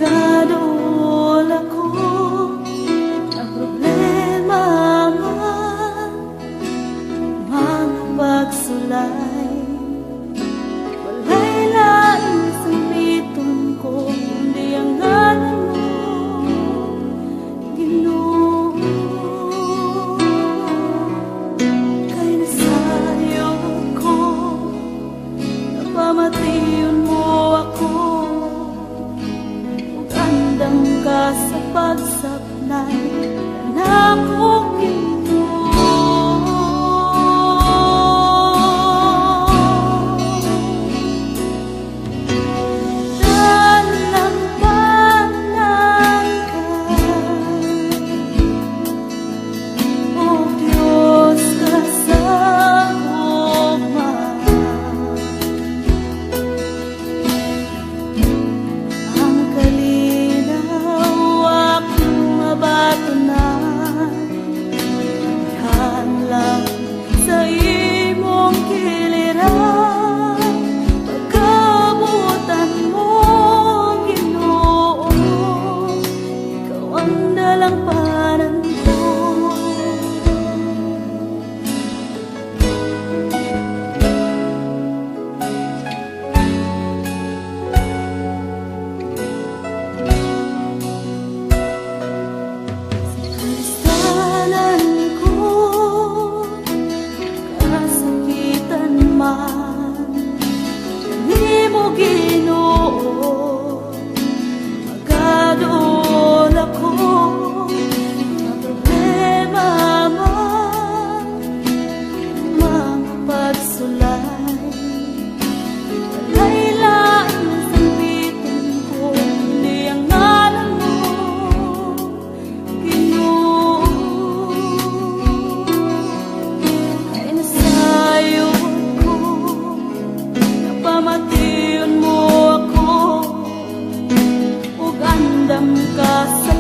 Magadol ako, ang problema man, mga pagsulay. Walay lain sa piton ko, kundi ang ngalan mo, Ginoo. Kay nasayo ko, napamatiyon mo ako, andam ka sa pagsablay na akong Ginoo. Dalampanan ka, O Diyos, kasama. Ang kalinaw aking mabatunan, yan lang sa imong giliran. Pagkabutan mo, Ginoo, ikaw ang dalampanan ko. Kasalan ko, kasakitan man, di mo Ginoo. Magadol ako, ang problema man, mga pagsulay. Walay lain sa piton ko, kundi ang ngalan mo, Ginoo. Kay nasayo ko, napamatiyon mo ako, ug andam ka sa